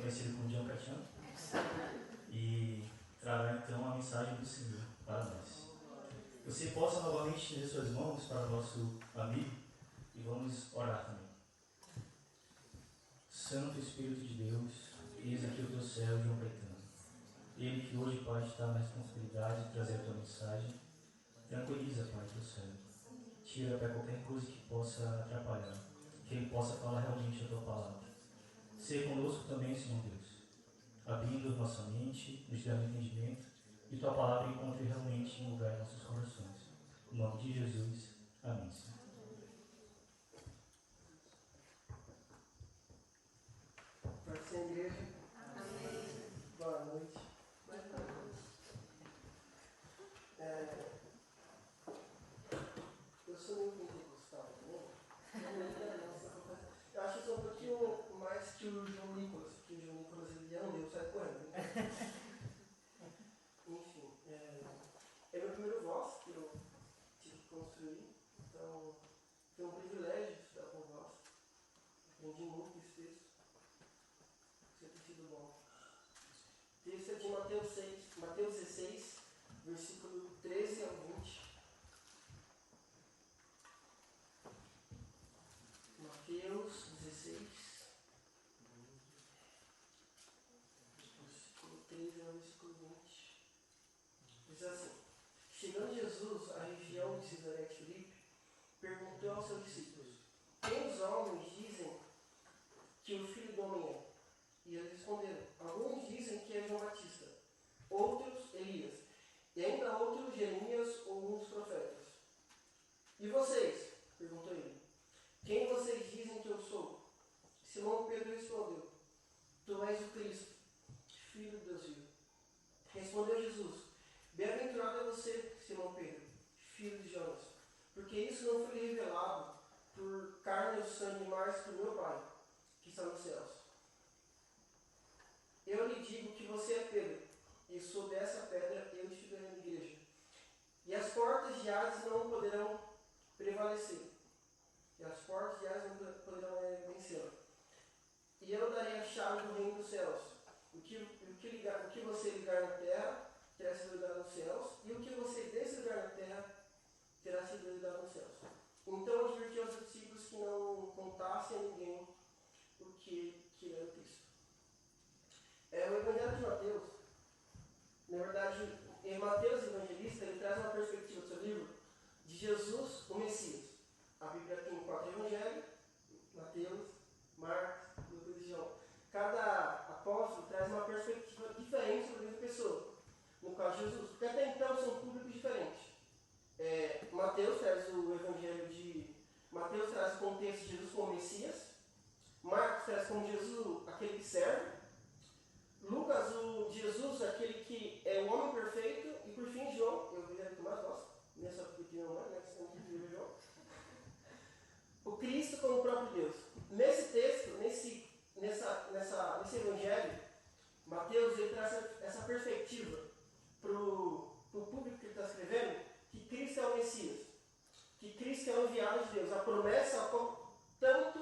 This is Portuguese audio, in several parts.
conhecido como John Catiano, e trará então a mensagem do Senhor para nós. Você possa novamente estender suas mãos para o nosso amigo e vamos orar também. Santo Espírito de Deus, eis aqui o teu servo João Caetano. Ele que hoje, Pai, está na responsabilidade de trazer a tua mensagem. Tranquiliza, Pai, teu servo. Tira, Pai, qualquer coisa que possa atrapalhar, que ele possa falar realmente a tua palavra. Seja conosco também, Senhor Deus, abrindo nossa mente, nos dando entendimento, e tua palavra encontre realmente um lugar em nossos corações. Em nome de Jesus. Amém, Senhor. Pode ser, igreja? Amém. Boa noite. Boa noite. Eu sou meio pentecostal também. Eu acho que sou um pouquinho mais que o João Nicolas, porque o João Nicolas ele é um Deus, sai correndo. Enfim, é meu primeiro voz que eu tive que construir, então foi um privilégio estudar com voz. Aprendi muito esse texto. Sempre sido bom. O texto é de Mateus 16, versículo 13 ao 20. Mateus 16, versículo 13 ao versículo 20. Diz assim: Chegando Jesus à região de Cesareia de Filipe, perguntou aos seus discípulos: Quem os homens dizem que o Filho do Homem é? E eles responderam: Alguns dizem que é João Batista, outros Elias, e ainda outros Jeremias ou uns profetas. E vocês? Perguntou ele. Quem vocês dizem que eu sou? Simão Pedro respondeu: Tu és o Cristo, Filho de Deus vivo. Respondeu Jesus: Bem-aventurado é você, Simão Pedro, filho de Jonas, porque isso não foi revelado por carne ou sangue, mas por meu Pai, que está nos céus. Eu lhe digo que você é Pedro, e sobre essa pedra eu edificarei a minha igreja. E as portas de Hades não poderão prevalecer. E as portas de Hades não poderão vencê-la. E eu darei a chave do reino dos céus. O que você ligar na terra terá sido ligado nos céus, e o que você desligar na terra terá sido ligado nos céus. Então advertiu aos discípulos que não contassem a ninguém o que era o Cristo. O Evangelho de Mateus, na verdade, Mateus Evangelista, ele traz uma perspectiva do seu livro de Jesus, o Messias. A Bíblia tem 4 evangelhos: Mateus, Marcos, Lucas e João. Cada apóstolo traz uma perspectiva diferente sobre a mesma pessoa, no caso de Jesus, porque até então são públicos diferentes. Mateus traz o evangelho de Mateus traz o contexto de Jesus como Messias, Marcos traz como Jesus aquele que serve, Lucas o Jesus aquele que é o homem perfeito, e por fim João, eu vi que mais gosto, nessa pequena mãe, né, que você não viu João, o Cristo como o próprio Deus. Nesse texto, nesse evangelho, Mateus ele traz essa perspectiva para o público que ele está escrevendo, que Cristo é o Messias, que Cristo é o enviado de Deus, a promessa a qual tanto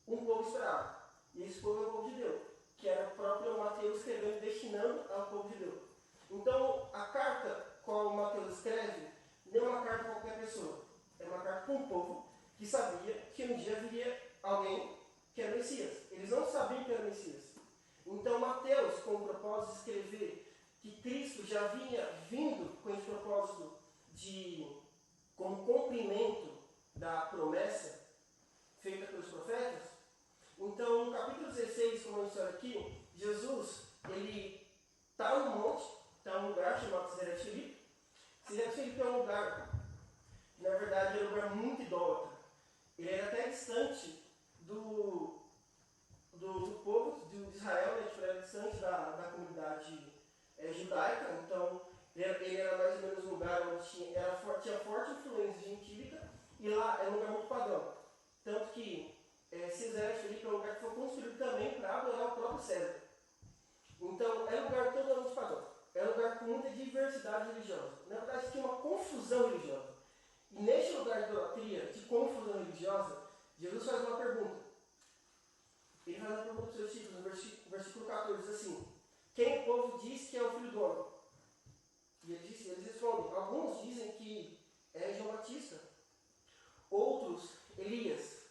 um povo esperava. E esse povo é o povo de Deus, que era o próprio Mateus escrevendo, destinando ao povo de Deus. Então, a carta qual Mateus escreve não é uma carta para qualquer pessoa, é uma carta para um povo que sabia que um dia viria alguém que era Messias. Eles não sabiam que era Messias. Então, Mateus, com o propósito de escrever que Cristo já vinha vindo com esse propósito como cumprimento da promessa feita pelos profetas. Então, no capítulo 16, como a gente olha aqui, Jesus, ele está no monte, está num lugar chamado Cesareia de Filipe. Cesareia de Filipe é um lugar, na verdade, é um lugar muito idólatra. Ele era até distante do povo de Israel, né? Era distante da comunidade judaica. Então, ele era mais ou menos um lugar onde tinha forte influência gentílica, e lá era um lugar muito pagão. Tanto que Cesareia de Filipe é um lugar que foi construído também para adorar o próprio César. Então, é um lugar totalmente pagão. É um lugar com muita diversidade religiosa. Na verdade, tinha uma confusão religiosa. E neste lugar de idolatria, de confusão religiosa, Jesus faz uma pergunta. Ele faz uma pergunta para os seus discípulos, no versículo come. E eles respondem, alguns dizem que é João Batista, outros Elias,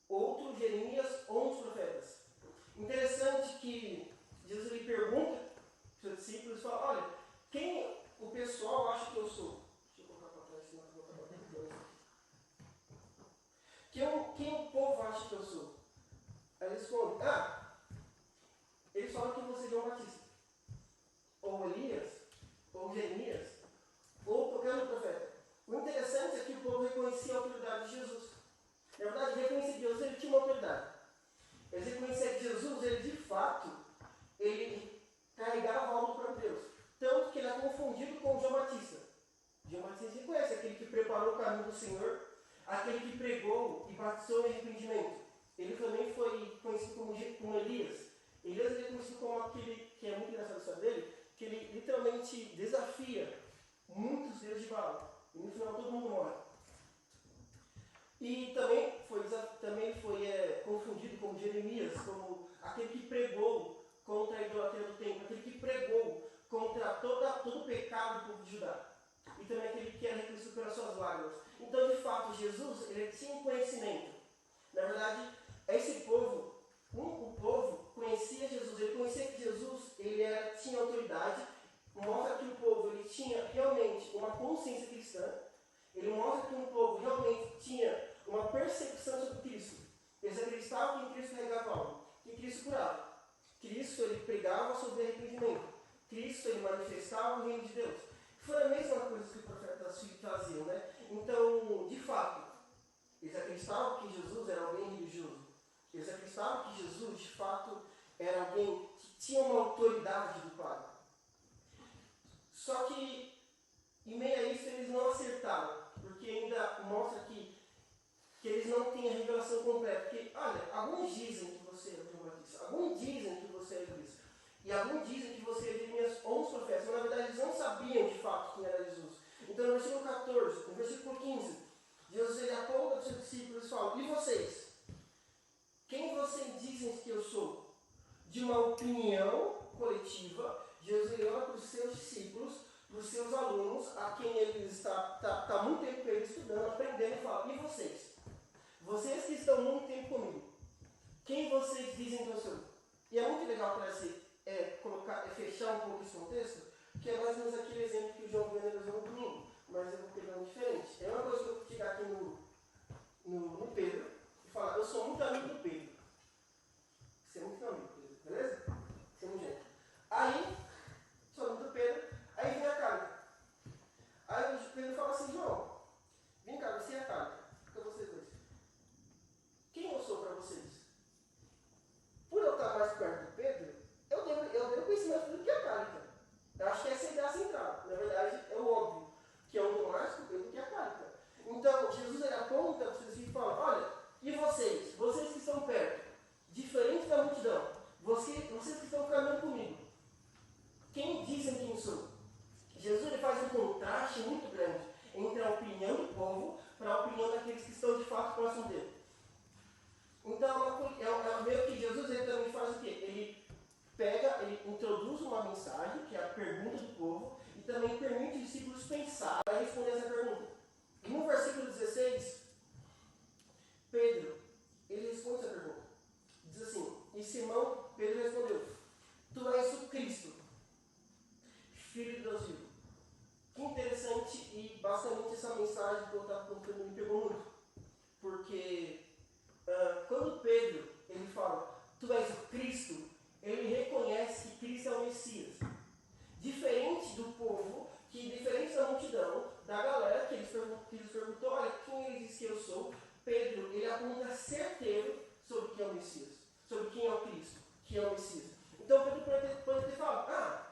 outros Jeremias ou uns profetas. Interessante que Jesus lhe pergunta para os seus discípulos, fala, olha, quem o pessoal acha que eu sou? Deixa eu colocar para trás, senão eu vou botar para trás. Quem o povo acha que eu sou? Aí eles respondem, eles falam que você é João Batista, ou Elias, ou Jeremias, ou qualquer outro profeta. O interessante é que o povo reconhecia a autoridade de Jesus. Na verdade, reconhecer que Jesus ele tinha uma autoridade. Eles reconheciam que Jesus, ele de fato, ele carregava algo para Deus. Tanto que ele é confundido com João Batista. João Batista se conhece, aquele que preparou o caminho do Senhor, aquele que pregou e batizou em arrependimento. Ele também foi conhecido como Elias. Elias ele é conhecido como aquele, que é muito engraçado a história dele, que ele literalmente desafia muitos deuses de Baal. E no final todo mundo morre. E também foi confundido como Jeremias, como aquele que pregou contra a idolatria do templo, aquele que pregou contra todo o pecado do povo de Judá. E também aquele que era reconhecido pelas suas lágrimas. Então, de fato, Jesus ele tinha um conhecimento. Na verdade, esse povo, o povo conhecia Jesus, ele conhecia que Jesus tinha autoridade, mostra que o povo ele tinha realmente uma consciência cristã, ele mostra que o povo realmente tinha uma percepção sobre Cristo. Eles acreditavam que em Cristo carregava algo, que Cristo curava. Cristo ele pregava sobre arrependimento. Cristo ele manifestava o reino de Deus. Foi a mesma coisa que os profetas faziam, né? Então, de fato, eles acreditavam que Jesus era alguém religioso. Eles acreditavam que Jesus, de fato, era alguém que tinha uma autoridade do Pai. Só que, em meio a isso, eles não acertaram, porque ainda mostra que eles não têm a revelação completa. Porque, olha, alguns dizem que você é João Batista, alguns dizem que você é Cristo, e alguns dizem que você é Jeremias ou os profetas, mas na verdade eles não sabiam de fato quem era Jesus. Então, no versículo 14, no versículo 15, Jesus ele aponta para os seus discípulos e fala, e vocês? Quem vocês dizem que eu sou? De uma opinião coletiva, Jesus ele olha para os seus discípulos, para os seus alunos, a quem ele está muito tempo com ele estudando, aprendendo, e fala, e vocês? Vocês que estão muito tempo comigo, quem vocês dizem que eu sou? E é muito legal para fechar um pouco esse contexto, que é mais ou menos aquele exemplo que o João Vianney usou no domingo, mas eu vou pegando diferente. É uma coisa que eu vou chegar aqui no Pedro e falar, eu sou muito amigo do Pedro. Você é muito amigo do Pedro, beleza? Tamo junto. Aí, sou amigo do Pedro, aí vem a Carla. Aí o Pedro fala assim, João, vem cá, você é a Carla. Fica vocês dois. Quem eu sou para vocês? Por eu estar mais perto do Pedro, eu devo conhecimento do que a Carla. Eu acho que essa é a ideia central. Na verdade, é o óbvio, que é o mais com o Pedro do que a Carla. Então, Jesus ele aponta para vocês e fala, olha, e vocês? Vocês que estão perto, diferente da multidão, vocês que estão caminhando comigo, quem dizem quem sou? Jesus ele faz um contraste muito grande entre a opinião do povo para a opinião daqueles que estão de fato próximos dele. Então, é meio que Jesus ele também faz o quê? Ele introduz uma mensagem, que é a pergunta do povo, e também permite os discípulos pensar para responder essa pergunta. E no versículo 16, Pedro, ele responde essa pergunta. Diz assim, e Simão, Pedro respondeu, tu és o Cristo, Filho de Deus vivo. Que interessante e basicamente essa mensagem que eu estava colocando me pegou muito. Porque quando Pedro ele fala, tu és o Cristo, ele reconhece que Cristo é o Messias. Diferente do povo, diferente da multidão, da galera que eles perguntou, olha, quem ele diz que eu sou? Pedro, ele aponta certeiro sobre quem é o Messias, sobre quem é o Cristo, que é o Messias. Então Pedro pode ter falado,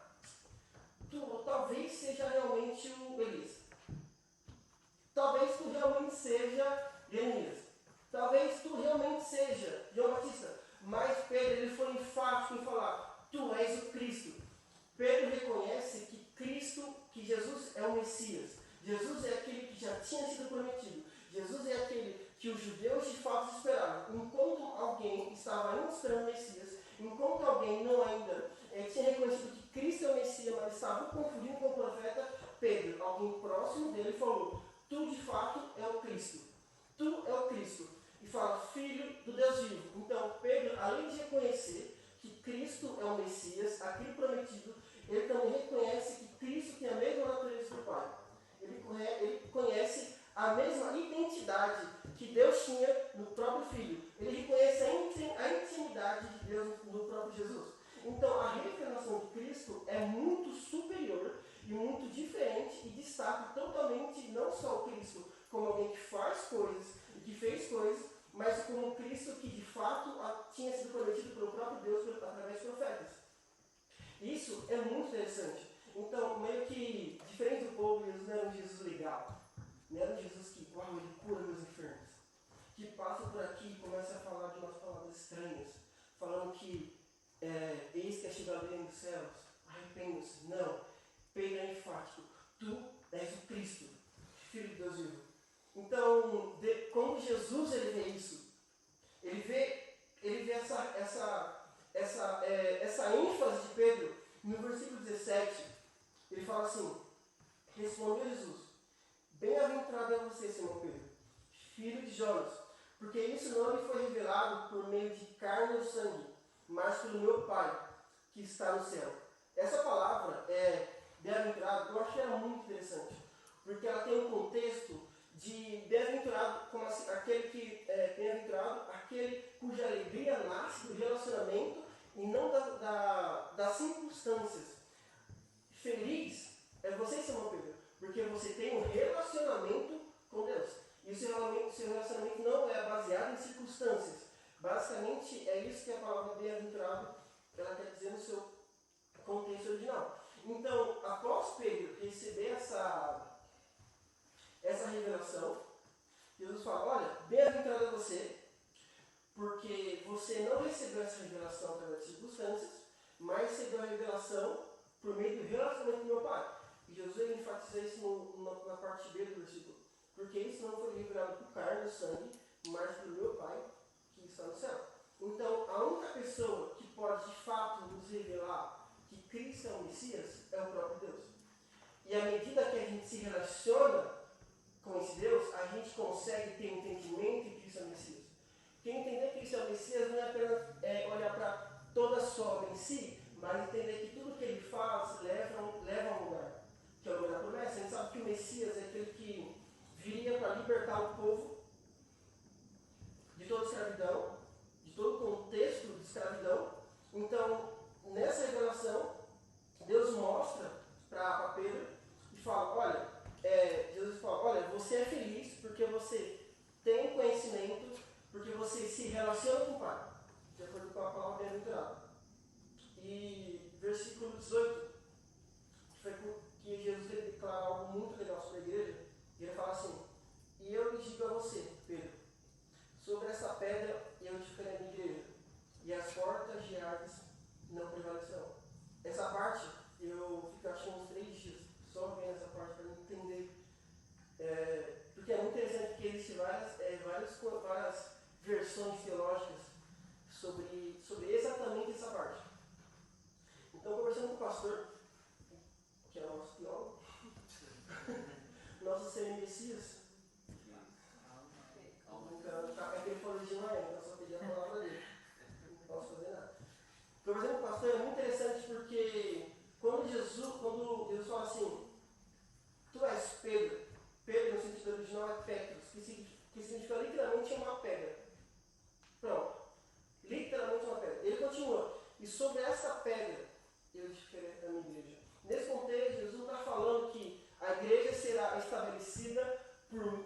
tu talvez seja realmente o Elias. Talvez tu realmente seja Jeremias. Talvez tu realmente seja João Batista. Mas Pedro ele foi enfático em falar, tu és o Cristo. Pedro reconhece que Jesus é o Messias. Jesus é aquele que já tinha sido prometido. Jesus é aquele que os judeus de fato esperavam. Enquanto alguém estava ainda esperando o Messias, enquanto alguém não ainda tinha reconhecido que Cristo é o Messias, mas estava confundindo com o profeta Pedro. Alguém próximo dele falou: tu de fato é o Cristo. Tu é o Cristo. E fala: filho do Deus vivo. Então Pedro, além de reconhecer que Cristo é o Messias, aquele prometido, ele também reconhece que Cristo tem a mesma natureza do Pai. Ele conhece a mesma identidade que Deus tinha no próprio Filho. Ele reconhece a intimidade de Deus no próprio Jesus. Então, a revelação de Cristo é muito superior e muito diferente e destaca totalmente não só o Cristo como alguém que faz coisas e que fez coisas, mas como um Cristo que de fato tinha sido prometido pelo próprio Deus através dos profetas. Isso é muito interessante. Então, meio que diferente do povo, Jesus não era um Jesus legal. Não era um Jesus que, uau, ele cura meus enfermos. Que passa por aqui e começa a falar de umas palavras estranhas, falando que eis que é chegado o reino dos céus, arrependam-se. Não, Pedro é enfático. Tu és o Cristo, Filho de Deus vivo. Então, quando Jesus ele vê isso, ele vê essa ênfase de Pedro no versículo 17. Ele fala assim: respondeu Jesus: bem-aventurado é você, Simão Pedro, filho de Jonas, porque isso não lhe foi revelado por meio de carne ou sangue, mas pelo meu Pai que está no céu. Essa palavra, bem-aventurado, eu achei ela muito interessante, porque ela tem um contexto de bem-aventurado como bem-aventurado aquele cuja alegria nasce do relacionamento e não das circunstâncias. Feliz é você, Simão Pedro, porque você tem um relacionamento com Deus. E o seu relacionamento não é baseado em circunstâncias. Basicamente, é isso que a palavra bem-aventurado ela quer dizer no seu contexto original. Então, após Pedro receber essa revelação, Jesus fala: olha, bem-aventurado é você, porque você não recebeu essa revelação através de circunstâncias, mas recebeu a revelação por meio do relacionamento do meu Pai. E Jesus ele enfatiza isso na parte B do versículo. Porque isso não foi revelado por carne ou sangue, mas pelo meu Pai que está no céu. Então, a única pessoa que pode de fato nos revelar que Cristo é o Messias é o próprio Deus. E à medida que a gente se relaciona com esse Deus, a gente consegue ter um entendimento que Cristo é o Messias. Porque entender que Cristo é o Messias não é apenas olhar para toda a sua obra em si, mas entender que tudo que ele faz leva a um lugar, que é o lugar da promessa. A gente sabe que o Messias é aquele que viria para libertar o povo de toda escravidão, de todo o contexto de escravidão. Então, nessa revelação, Deus mostra para Pedro e fala: olha, Jesus fala: olha, você é feliz porque você tem conhecimento, porque você se relaciona com o Pai, de acordo com a palavra bem-aventurado. E versículo 18, foi que Jesus declara algo muito legal sobre a igreja. E ele fala assim: e eu lhe digo a você, Pedro, sobre essa pedra eu edificarei a minha igreja, e as portas de Hades não prevalecerão. Essa parte eu fico achando uns 3 dias só vendo essa parte para entender. Porque é muito interessante, porque existem várias versões teológicas sobre exatamente essa parte. Então, conversando com o pastor, que é o nosso teólogo, nosso Senhor Messias, é que ele falou de manhã, então só pedi a palavra dele, não posso fazer nada. Conversando com o pastor é muito interessante porque quando Jesus fala assim: tu és Pedro, Pedro no sentido original é Petros, que significa literalmente uma pedra. Pronto, literalmente uma pedra. Ele continua: e sobre essa pedra eu edificarei a minha igreja. Nesse contexto, Jesus não está falando que a igreja será estabelecida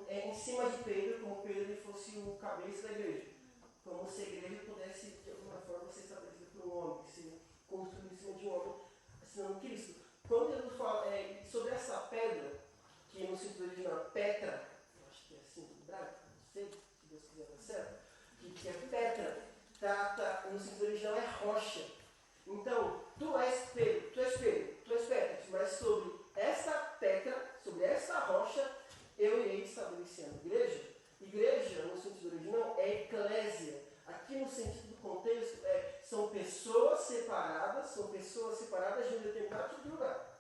em cima de Pedro, como Pedro fosse o cabeça da igreja. Como se a igreja pudesse, de alguma forma, ser estabelecida por um homem, ser construída em cima de um homem, assinando Cristo. Quando Jesus fala sobre essa pedra, que no sentido original é Petra, eu acho que é assim do hebraico, não sei, se Deus quiser dar certo, que é Petra, no sentido original é rocha. Então, tu és Pedro, Petros, mas sobre essa pedra, sobre essa rocha, eu irei estabelecer a igreja. Igreja, no sentido original, é eclésia. Aqui no sentido do contexto, são pessoas separadas de um determinado tipo de lugar.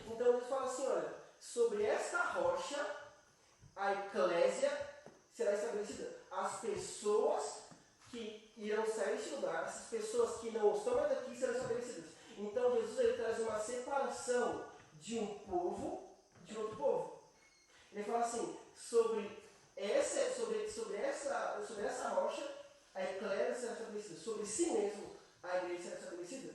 Então ele fala assim, olha, sobre esta rocha, a eclésia será estabelecida. As pessoas que irão sair deste lugar, essas pessoas que não estão mais aqui serão estabelecidas. Então Jesus ele traz uma separação de um povo de outro povo. Ele fala assim, sobre essa rocha, a eclésia será estabelecida. Sobre si mesmo, a igreja será estabelecida.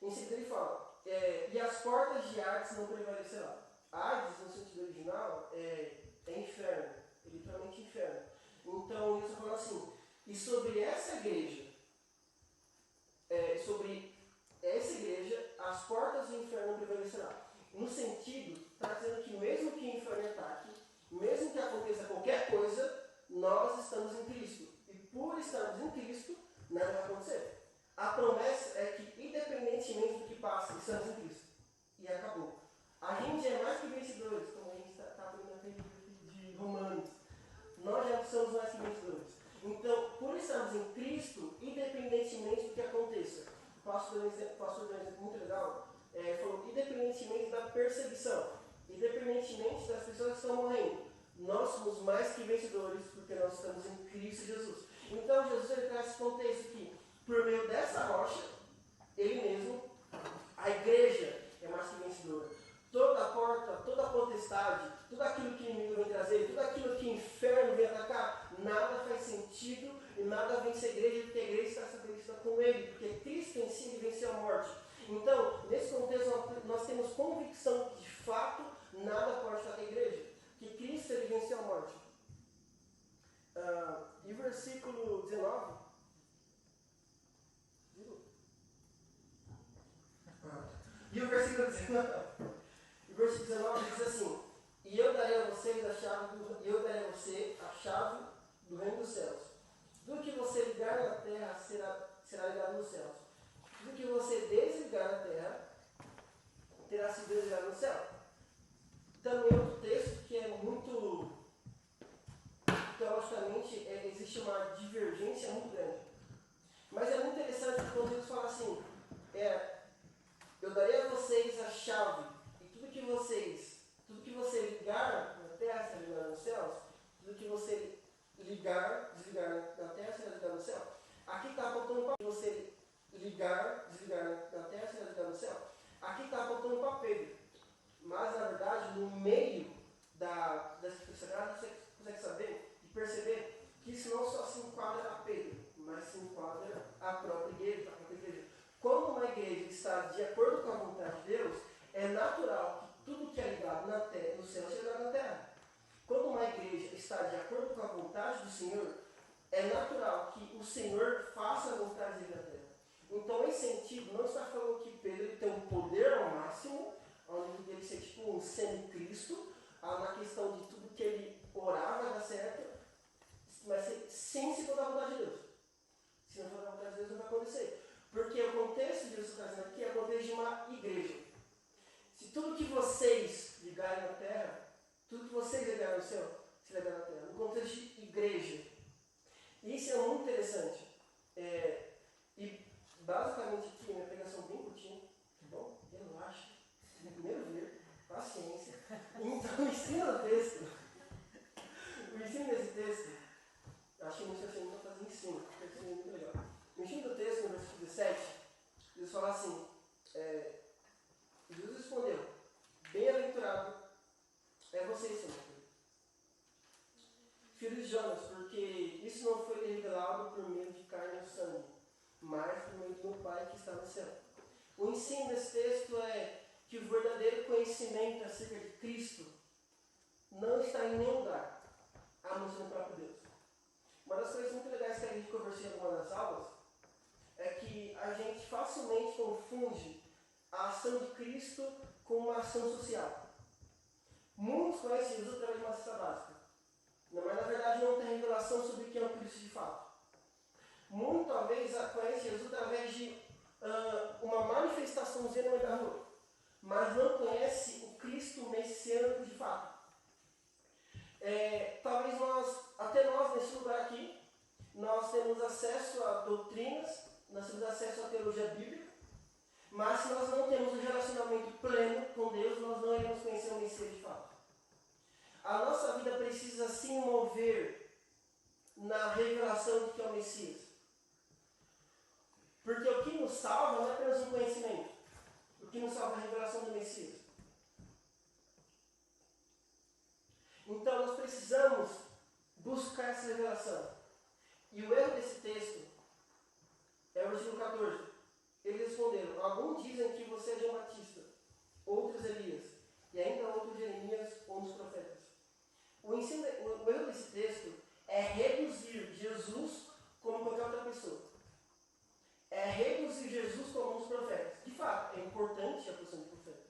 Em seguida ele fala, e as portas de Hades não prevalecerão. Hades, no sentido original, é inferno, é literalmente inferno. Então ele está falando assim, e sobre essa igreja, as portas do inferno não prevalecerão. No sentido, está dizendo que mesmo que o inferno ataque, mesmo que aconteça qualquer coisa, nós estamos em Cristo. E por estarmos em Cristo, nada vai acontecer. A promessa é que, independentemente do que passe, estamos em Cristo. E acabou. A gente é mais que vencedores, como a gente está aprendendo aqui de Romanos. Nós já somos mais que vencedores. Então, por estarmos em Cristo, independentemente do que aconteça, o pastor deu um exemplo muito legal, falou, independentemente da perseguição, independentemente das pessoas que estão morrendo, nós somos mais que vencedores porque nós estamos em Cristo Jesus. Então, Jesus ele traz esse contexto que, por meio dessa rocha, ele mesmo, a igreja é mais que vencedora. Toda porta, toda potestade, tudo aquilo que o inimigo vem trazer, tudo aquilo que o inferno vem atacar, nada faz sentido e nada vence a igreja, porque a igreja está estabelecida com ele, porque Cristo em si venceu a morte. Então, nesse contexto, nós temos convicção que, de fato, nada pode estar com a igreja, que Cristo ele venceu a morte. E o versículo 19. E o versículo 19 diz assim, e eu darei a você a chave do reino dos céus. Tudo que você ligar na terra será ligado nos céus. Tudo que você desligar na terra terá sido desligado no céu. Também outro texto que é muito, teologicamente, existe uma divergência muito grande. Mas é muito interessante quando Jesus fala assim, eu darei a vocês a chave, e tudo que você ligar na terra será ligado nos céus, tudo que você desligar na terra será ligado no céu. Aqui está apontando para você desligar na terra será ligado no céu. Aqui está apontando para Pedro. Mas, na verdade, no meio das Escrituras Sagradas, você consegue saber e perceber que isso não só se enquadra a Pedro, mas se enquadra a própria igreja. Quando uma igreja está de acordo com a vontade de Deus, é natural que tudo que é ligado na terra, no céu seja ligado na terra. Quando uma igreja está de acordo com a vontade do Senhor, é natural que o Senhor faça a vontade dele na terra. Então, em sentido, não está falando que Pedro ele tem um poder ao máximo, ao nível dele ser tipo um semi-Cristo, na questão de tudo que ele orar vai dar certo, mas sem se for da vontade de Deus. Se não for da vontade de Deus, não vai acontecer. Porque o contexto de Deus está trazendo aqui é o contexto de uma igreja. Se tudo que vocês ligarem na terra, tudo que vocês ligarem no céu, se ligar na terra. No contexto de igreja. E isso é muito interessante. E basicamente aqui, minha pregação bem curtinha, tá bom? Relaxa. Primeiro ver, paciência. Então, o ensino desse texto, acho que muito assim, não fazer ensino, porque isso é muito legal. No ensino do texto, no versículo 17, Deus fala assim, Jesus respondeu, bem-aventurado é você, Senhor, filho de Jonas, porque isso não foi revelado por meio de carne ou sangue, mas por meio do meu Pai que está no céu. O ensino desse texto é que o verdadeiro conhecimento acerca de Cristo não está em nenhum lugar, a não ser no próprio Deus. Uma das coisas muito legais que a gente conversou em algumas das aulas é que a gente facilmente confunde a ação de Cristo com uma ação social. Muitos conhecem Jesus através de uma cesta básica, mas na verdade não tem revelação sobre o que é o Cristo de fato. Muitos talvez conhecem Jesus através de uma manifestaçãozinha no meio da rua, mas não conhece o Cristo messiânico de fato. Talvez até nós nesse lugar aqui, nós temos acesso a doutrinas, nós temos acesso Mas se nós não temos um relacionamento pleno com Deus, nós não iremos conhecer o Messias de fato. A nossa vida precisa se mover na revelação de que é o Messias. Porque o que nos salva não é apenas um conhecimento. O que nos salva é a revelação do Messias. Então nós precisamos buscar essa revelação. E o erro desse texto é o versículo 14. Eles responderam: alguns dizem que você é João Batista, outros Elias, e ainda outros Jeremias ou um dos profetas. O erro desse texto é reduzir Jesus como qualquer outra pessoa. É reduzir Jesus como um dos profetas. De fato, é importante a posição de profeta.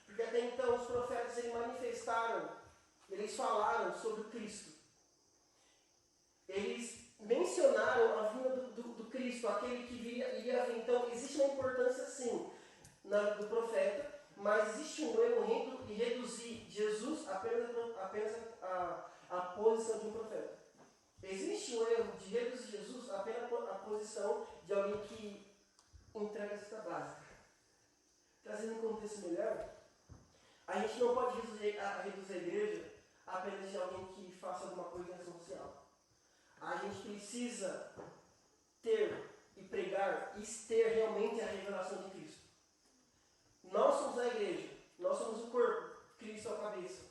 Porque até então os profetas eles manifestaram, eles falaram sobre Cristo. Eles mencionaram a vinda do Cristo, aquele que iria vir. Então, existe uma importância, sim, do profeta, mas existe um erro em reduzir Jesus apenas a posição de um profeta. Existe um erro de reduzir Jesus apenas a posição de alguém que entrega a cesta básica. Trazendo um contexto melhor, a gente não pode reduzir a igreja apenas de alguém que faça alguma coisa em ação social. A gente precisa ter e pregar e ter realmente a revelação de Cristo. Nós somos a igreja, nós somos o corpo, Cristo é a cabeça.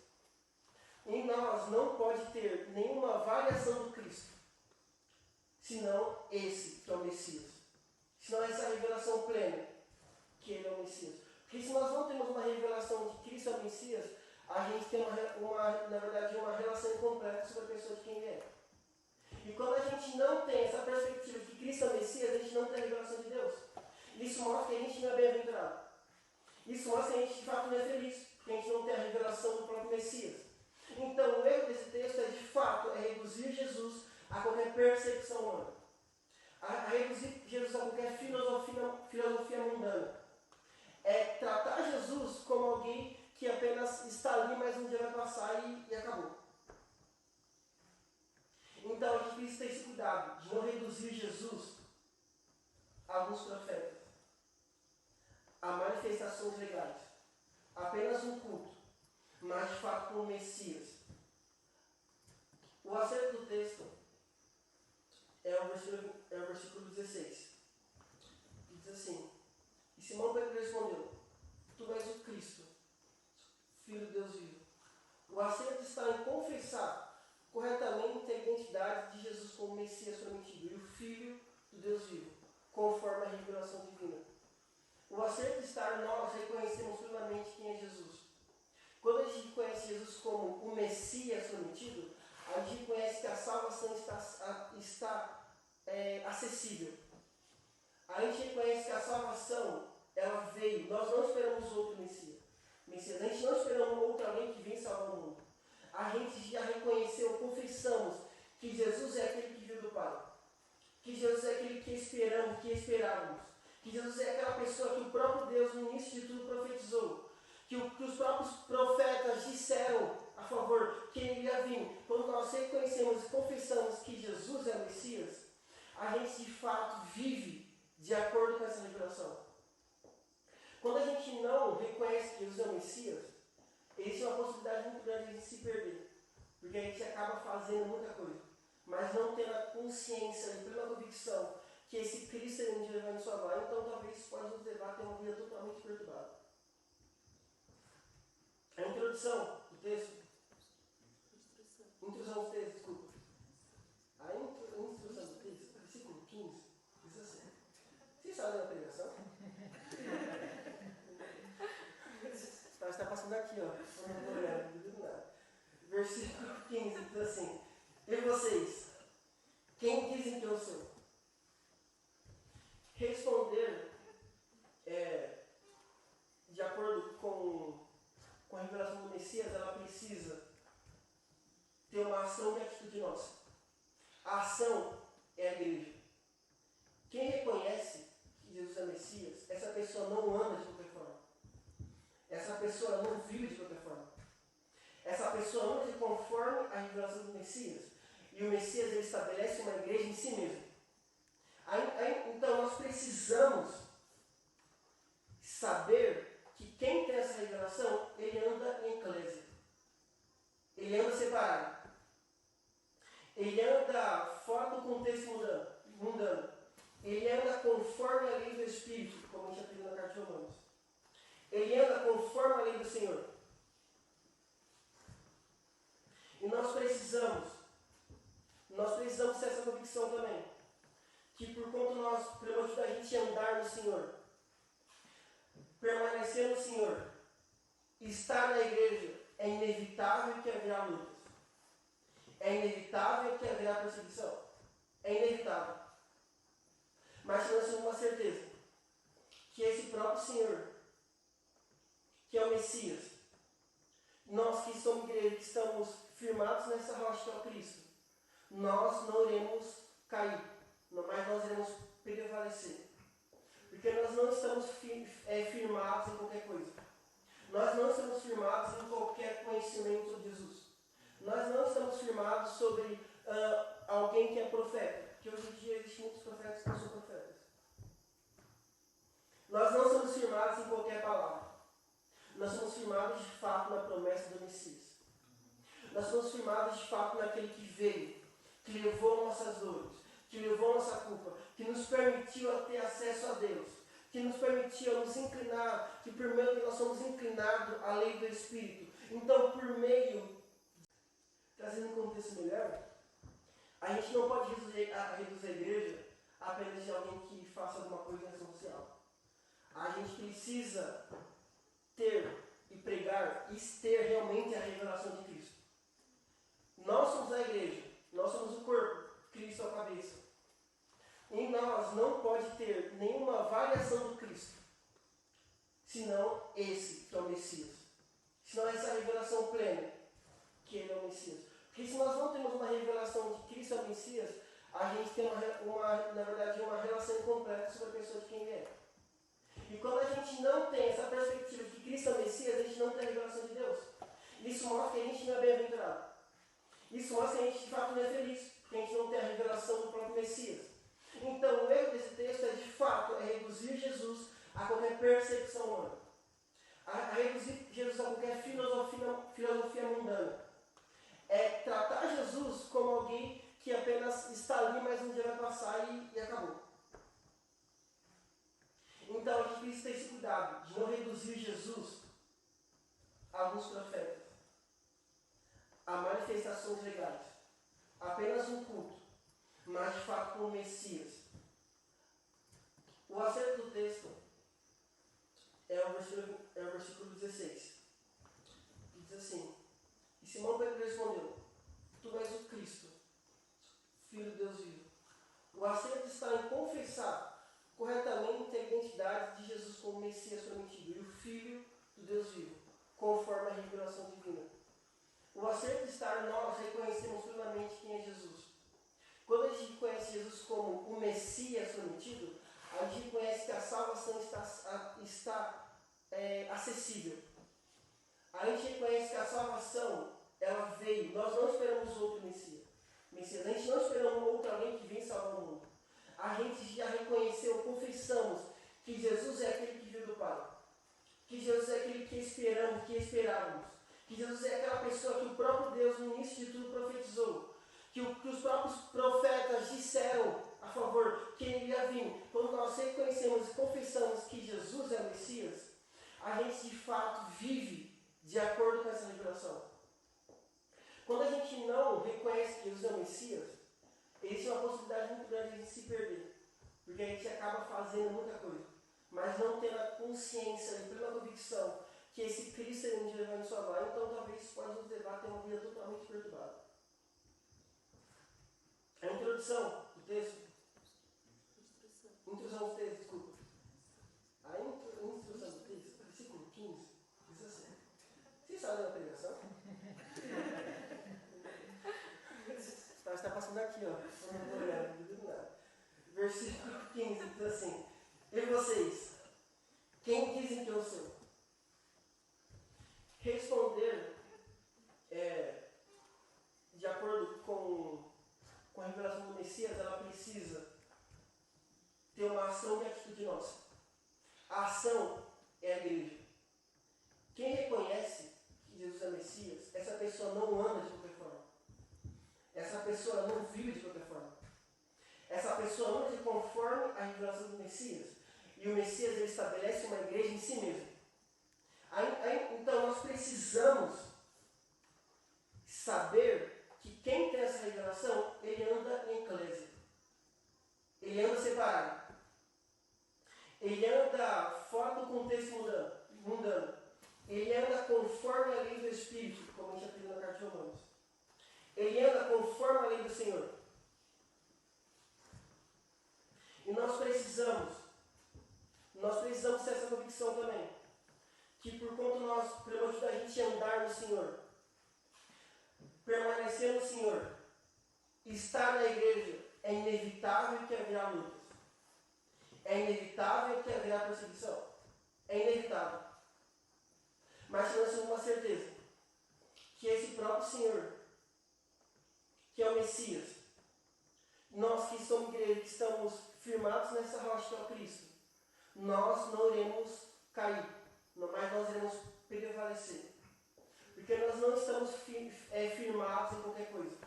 Em nós não pode ter nenhuma variação do Cristo, senão esse que é o Messias. Senão essa revelação plena, que ele é o Messias. Porque se nós não temos uma revelação de Cristo é o Messias, a gente tem na verdade uma relação incompleta sobre a pessoa de quem ele é. E quando a gente não tem essa perspectiva de que Cristo é o Messias, a gente não tem a revelação de Deus. Isso mostra que a gente não é bem-aventurado. Isso mostra que a gente de fato não é feliz, porque a gente não tem a revelação do próprio Messias. Então o erro desse texto é de fato reduzir Jesus a qualquer percepção humana. A reduzir Jesus a qualquer filosofia mundana. É tratar Jesus como alguém que apenas está ali, mas um dia vai passar e acabou. Então a gente precisa ter esse cuidado de não reduzir Jesus a alguns profetas, a manifestações legais, apenas um culto, mas de fato com o Messias. O acerto do texto é o versículo 16. Diz assim: e Simão Pedro respondeu: tu és o Cristo, Filho de Deus vivo. O acerto está em confessar corretamente a identidade de Jesus como Messias prometido e o Filho do Deus vivo, conforme a revelação divina. O acerto está em nós reconhecemos plenamente quem é Jesus. Quando a gente reconhece Jesus como o Messias prometido, a gente reconhece que a salvação está acessível. A gente reconhece que a salvação ela veio. Nós não esperamos outro Messias. A gente não esperamos outro alguém que vem salvar o mundo. A gente já reconheceu, confessamos que Jesus é aquele que veio do Pai. Que Jesus é aquele que esperávamos. Que Jesus é aquela pessoa que o próprio Deus no início de tudo profetizou. Que os próprios profetas disseram a favor que ele iria vir. Quando nós reconhecemos e confessamos que Jesus é o Messias, a gente de fato vive de acordo com essa revelação. Quando a gente não reconhece que Jesus é o Messias, existe uma possibilidade muito grande de a gente se perder. Porque a gente acaba fazendo muita coisa, mas não tendo a consciência e plena convicção que esse Cristo um dia vai nos salvar. Então talvez isso pode nos levar a ter uma vida totalmente perturbada. A introdução do texto. Introdução do texto, desculpa. A introdução do texto, versículo 15, diz assim. Vocês sabem a pregação? Está passando aqui, ó. Não estou olhando, não digo nada. Versículo 15 diz assim: e vocês, quem dizem que eu sou? Responder de acordo com a revelação do Messias, ela precisa ter uma ação e atitude nossa. A ação é a igreja. Quem reconhece que Jesus é Messias, essa pessoa não anda de qualquer forma. Essa pessoa não vive de qualquer forma. Essa pessoa anda conforme a revelação do Messias. E o Messias ele estabelece uma igreja em si mesmo. Então nós precisamos Espírito, como a gente aprendeu na carta de Romanos. Ele anda conforme a lei do Senhor. E nós precisamos ter essa convicção também. Que por conta da gente andar no Senhor, permanecer no Senhor, estar na igreja, é inevitável que haverá lutas. É inevitável que haverá perseguição. É inevitável. Mas nós temos uma certeza. Que esse próprio Senhor, que é o Messias, nós que somos igreja, que estamos firmados nessa rocha que é o Cristo, nós não iremos cair, mas nós iremos prevalecer. Porque nós não estamos firmados em qualquer coisa. Nós não estamos firmados em qualquer conhecimento sobre Jesus. Nós não estamos firmados sobre alguém que é profeta. Porque hoje em dia existem muitos profetas que não são profetas. Nós não estamos firmados em qualquer palavra. Nós somos firmados de fato na promessa do Messias. Nós somos firmados de fato naquele que veio, que levou nossas dores, que levou nossa culpa, que nos permitiu ter acesso a Deus, que nos permitiu nos inclinar, que por meio que nós somos inclinados à lei do Espírito. Então, por meio, trazendo um contexto melhor, a gente não pode reduzir a igreja apenas de alguém que faça alguma coisa em ação social. A gente precisa ter e pregar e ter realmente a revelação de Cristo. Nós somos a igreja, nós somos o corpo, Cristo é a cabeça. Em nós não pode ter nenhuma variação do Cristo, senão esse que é o Messias. Senão essa revelação plena, que ele é o Messias. Porque se nós não temos uma revelação de Cristo é o Messias, a gente tem na verdade uma relação incompleta sobre a pessoa de quem ele é. E quando a gente não tem essa perspectiva de que Cristo é o Messias, a gente não tem a revelação de Deus. Isso mostra que a gente não é bem-aventurado. Isso mostra que a gente de fato não é feliz, porque a gente não tem a revelação do próprio Messias. Então, o erro desse texto é, de fato, reduzir Jesus a qualquer percepção humana. A reduzir Jesus a qualquer filosofia mundana. É tratar Jesus como alguém que apenas está ali, mas um dia vai passar e acabou. Então, a gente precisa ter esse cuidado de não reduzir Jesus a alguns profetas, a manifestações legais, apenas um culto, mas de fato com o Messias. O acerto do texto é o versículo 16, que diz assim: E Simão Pedro respondeu: Tu és o Cristo, Filho de Deus vivo. O acerto está em confessar corretamente a identidade de Jesus como Messias prometido e o Filho do Deus vivo, conforme a revelação divina. O acerto está em nós reconhecermos plenamente quem é Jesus. Quando a gente conhece Jesus como o Messias prometido, a gente reconhece que a salvação está acessível. A gente reconhece que a salvação, ela veio. Nós não esperamos outro Messias. A gente não esperamos outro alguém que vem salvar o mundo. A gente já reconheceu, confessamos que Jesus é aquele que veio do Pai. Que Jesus é aquele que esperávamos. Que Jesus é aquela pessoa que o próprio Deus no início de tudo profetizou. Que os próprios profetas disseram a favor que ele ia vir. Quando nós reconhecemos e confessamos que Jesus é o Messias, a gente de fato vive de acordo com essa revelação. Quando a gente não reconhece que Jesus é o Messias, existe uma possibilidade muito grande de a gente se perder. Porque a gente acaba fazendo muita coisa, mas não tendo a consciência e plena convicção que esse Cristo um dia vai nos salvar. Então talvez isso pode nos levar a ter uma vida totalmente perturbada. A introdução do texto. Introdução do texto, desculpa. A introdução do texto, versículo 15, diz assim. Vocês sabem da pregação? Está passando aqui, ó. Não olhando, não nada. Versículo 15 diz assim: E vocês, quem dizem que eu sou? Responder de acordo com a revelação do Messias, ela precisa ter uma ação e atitude nossa. A ação é a igreja. Quem reconhece que Jesus é Messias, essa pessoa não anda de qualquer forma. Essa pessoa não vive de qualquer forma. Essa pessoa anda de conforme a revelação do Messias. E o Messias ele estabelece uma igreja em si mesmo. Então nós precisamos saber que quem tem essa revelação, ele anda em eclésia. Ele anda separado. Ele anda fora do contexto mundano. Ele anda conforme a lei do Espírito, como a gente aprendeu na carta de Romanos. Ele anda conforme a lei do Senhor. E nós precisamos ter essa convicção também. Que por conta pelo motivo da gente andar no Senhor, permanecer no Senhor, estar na igreja, é inevitável que haverá lutas. É inevitável que haverá perseguição. É inevitável. Mas nós temos uma certeza. Que esse próprio Senhor, que é o Messias, nós que somos igreja, que estamos firmados nessa rocha que é o Cristo, nós não iremos cair, mas nós iremos prevalecer. Porque nós não estamos firmados em qualquer coisa.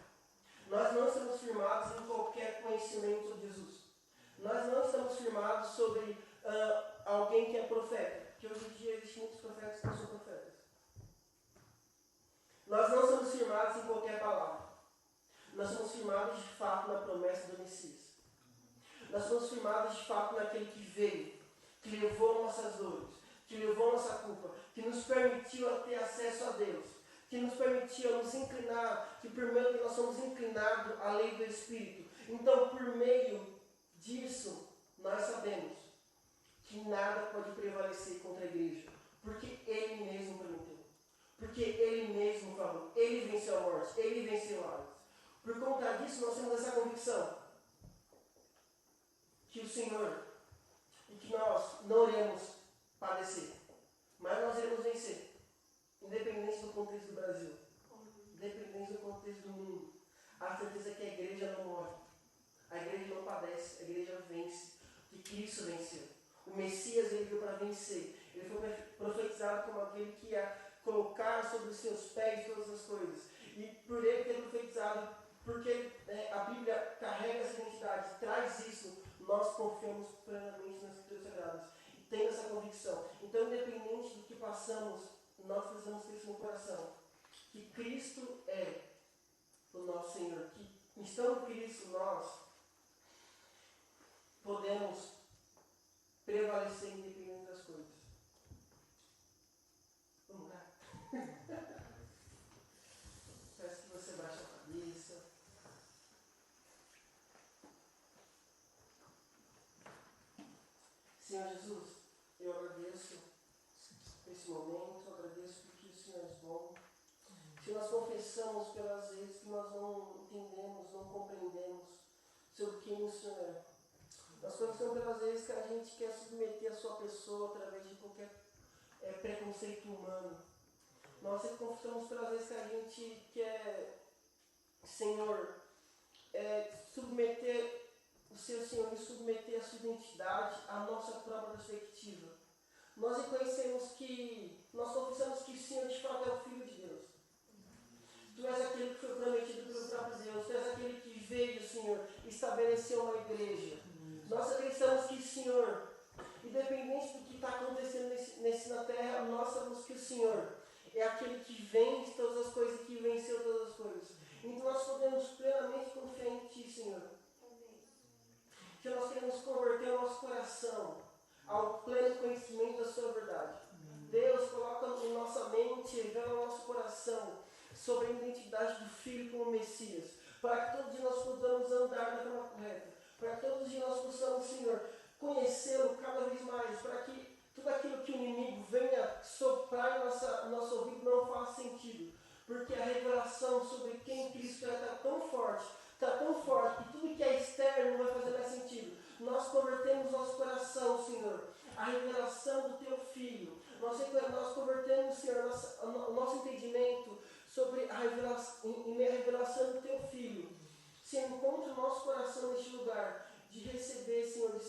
Nós não estamos firmados em qualquer conhecimento sobre Jesus. Nós não estamos firmados sobre alguém que é profeta. Porque hoje em dia existem muitos profetas que não são profetas. Nós não estamos firmados em qualquer palavra. Nós somos firmados de fato na promessa do Messias. Nós somos firmados de fato naquele que veio, que levou nossas dores, que levou nossa culpa, que nos permitiu ter acesso a Deus, que nos permitiu nos inclinar, que por meio que nós somos inclinados à lei do Espírito. Então, por meio disso, nós sabemos que nada pode prevalecer contra a igreja, porque Ele mesmo prometeu, porque Ele mesmo falou, Ele venceu a morte, Ele venceu a Hades. Por conta disso, nós temos essa convicção que o Senhor e que nós não iremos padecer, mas nós iremos vencer, independente do contexto do Brasil, independente do contexto do mundo. A certeza é que a igreja não morre, a igreja não padece, a igreja vence, que Cristo venceu. O Messias ele veio para vencer, ele foi profetizado como aquele que ia colocar sobre os seus pés todas as coisas. E por ele ter profetizado, porque a Bíblia carrega essa identidade, traz isso, nós confiamos plenamente nas Escrituras Sagradas e temos essa convicção. Então, independente do que passamos, nós precisamos ter isso no coração, que Cristo é o nosso Senhor, que estando em Cristo nós podemos prevalecer independente das coisas. Vamos lá. Peço que você baixe a cabeça. Senhor Jesus, eu agradeço esse momento, eu agradeço porque o Senhor é bom. Se nós confessamos pelas vezes que nós não entendemos, não compreendemos sobre quem o Senhor é. Nós confessamos pelas vezes que a gente quer submeter a sua pessoa através de qualquer preconceito humano. Nós confessamos pelas vezes que a gente quer, Senhor, submeter o seu Senhor e submeter a sua identidade à nossa própria perspectiva. Nós reconhecemos que, nós confessamos que o Senhor de fato é o Filho de Deus. Tu és aquele que foi prometido pelo próprio Deus, tu és aquele que veio, Senhor, e estabeleceu uma igreja. Nós acreditamos que o Senhor, independente do que está acontecendo na terra, nós sabemos que o Senhor é aquele que vence todas as coisas e que venceu todas as coisas. Então nós podemos plenamente confiar em Ti, Senhor. Que nós queremos converter o nosso coração ao pleno conhecimento da Sua verdade. Deus, coloca em nossa mente, revela o nosso coração sobre a identidade do Filho como Messias, para que todos os dias nós possamos andar da forma correta, para que todos os dias nós possamos, Senhor, conhecê-lo cada vez mais, para que tudo aquilo que o inimigo venha soprar em nosso ouvido não faça sentido, porque a revelação sobre quem Cristo é está tão forte que tudo que é externo não vai fazer mais sentido. Nós convertemos nosso coração, Senhor, à revelação do Teu Filho. Nós convertemos, Senhor, o nosso entendimento sobre a revelação do Teu Filho. Senhor, encontre o nosso coração neste lugar de receber, Senhor, de